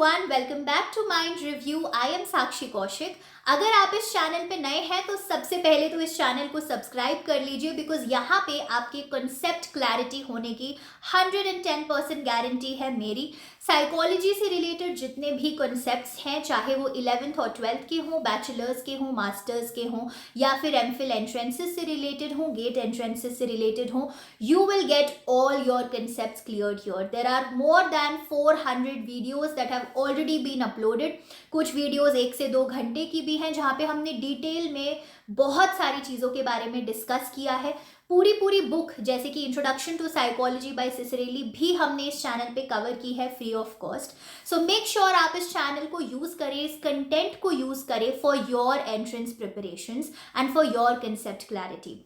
everyone, welcome back to Mind Review. I am Sakshi Kaushik. अगर आप इस channel पे नए हैं तो सबसे पहले तो इस चैनल को सब्सक्राइब कर लीजिए बिकॉज यहाँ पे आपकी कॉन्सेप्ट क्लैरिटी होने की 110% गारंटी है मेरी. साइकोलॉजी से रिलेटेड जितने भी कॉन्सेप्ट्स हैं, चाहे वो 11th और 12th के हों, बैचलर्स के हों, मास्टर्स के हों, या फिर एमफिल एंट्रेंसेस से रिलेटेड हों, गेट एंट्रेंसेस से रिलेटेड हों, you will get all your concepts cleared here. There are more than 400 videos that have already been uploaded. कुछ वीडियोस 1 से 2 घंटे की भी हैं जहाँ पे हमने डिटेल में बहुत सारी चीज़ों के बारे में डिस्कस किया है. पूरी बुक जैसे कि इंट्रोडक्शन टू साइकोलॉजी बाय सिसरेली भी हमने इस चैनल पे कवर की है free of cost. So make sure आप इस चैनल को यूज़ करें, इस कंटेंट को यूज़ करें for your entrance preparations and for your concept clarity.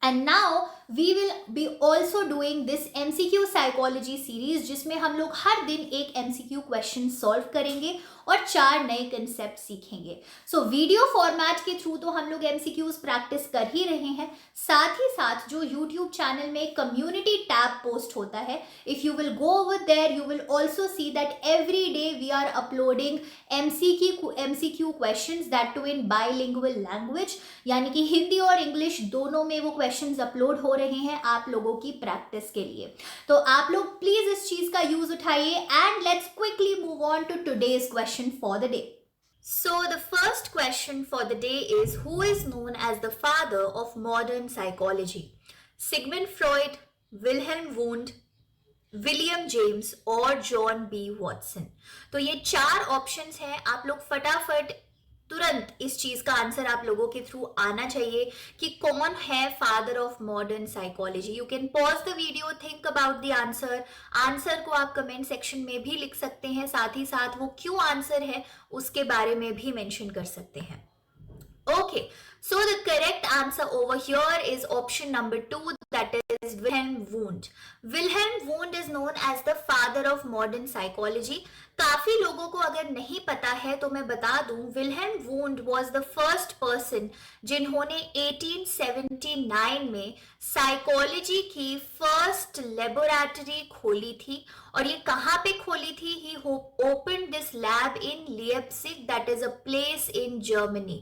And now we will be also doing this MCQ psychology series जिसमें हम लोग हर दिन एक MCQ क्वेश्चन सॉल्व करेंगे और 4 नए कंसेप्ट सीखेंगे. सो वीडियो फॉर्मेट के थ्रू तो हम लोग MCQs प्रैक्टिस कर ही रहे हैं, साथ ही साथ जो यूट्यूब चैनल में कम्युनिटी टैब पोस्ट होता है, if you will go over there you will also see that every day we are uploading MCQ questions that too in bilingual language, यानी कि हिंदी और इंग्लिश दोनों में वो क्वेश्चंस अपलोड हो रहे हैं आप लोगों की प्रैक्टिस के लिए. तो आप लोग प्लीज इस चीज का यूज उठाइए and let's quickly move on to today's question for the day. So the first question for the day is, who is known as the father of modern psychology? Sigmund Freud, Wilhelm Wundt, William James और John B Watson. तो ये 4 options हैं. आप लोग फटाफट तुरंत इस चीज का आंसर आप लोगों के थ्रू आना चाहिए कि कौन है father of modern psychology. You can pause the video, think about the answer को आप कमेंट सेक्शन में भी लिख सकते हैं, साथ ही साथ वो क्यों आंसर है उसके बारे में भी मेंशन कर सकते हैं. Okay, so the correct answer over here is option number 2, that is Wilhelm Wundt. Wilhelm Wundt is known as the father of modern psychology. काफी लोगों को अगर नहीं पता है तो मैं बता दूं, Wilhelm Wundt was the first person जिन्होंने 1879 में साइकोलॉजी की फर्स्ट लेबोरेटरी खोली थी. और ये कहाँ पे खोली थी? He opened this lab in Leipzig, that is a place in Germany.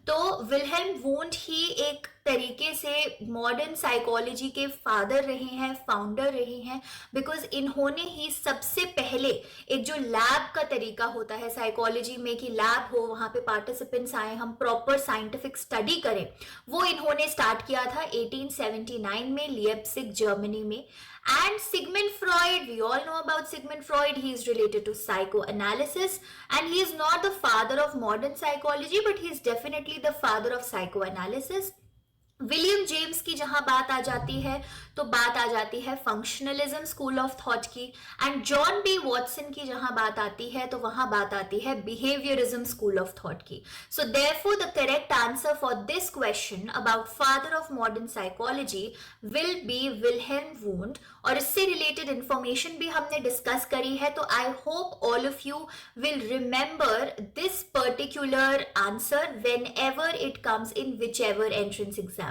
तो विल्हेल्म वुंट ही एक तरीके से मॉडर्न साइकोलॉजी के फादर रहे हैं, फाउंडर रहे हैं, बिकॉज इन्होंने ही सबसे पहले एक जो लैब का तरीका होता है साइकोलॉजी में कि लैब हो, वहाँ पे पार्टिसिपेंट्स आए, हम प्रॉपर साइंटिफिक स्टडी करें, वो इन्होंने स्टार्ट किया था 1879 में लिएप्जिग जर्मनी में. And Sigmund Freud, we all know about Sigmund Freud. He is related to psychoanalysis and he is not the father of modern psychology, but he is definitely the father of psychoanalysis. William James की जहां बात आ जाती है तो बात आ जाती है functionalism school of thought की, एंड जॉन बी वॉटसन की जहां बात आती है तो वहां बात आती है बिहेवियरिज्म स्कूल ऑफ थॉट की. So therefore the correct answer for this question about father of modern psychology will be Wilhelm Wundt. और इससे रिलेटेड इंफॉर्मेशन भी हमने डिस्कस करी है, तो I hope all of you will remember this particular answer when ever it comes in which ever entrance exam.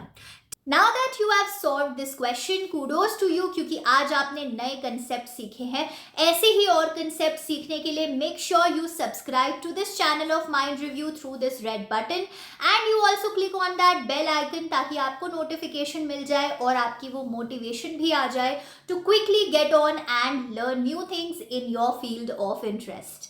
Now that you have solved this question, kudos to you क्योंकि आज आपने नए concept सीखे हैं. ऐसे ही और कंसेप्ट सीखने के लिए make sure you subscribe to this channel of Mind Review through this red button and you also click on that bell icon ताकि आपको नोटिफिकेशन मिल जाए और आपकी वो मोटिवेशन भी आ जाए to quickly get on and learn new things in your field of interest.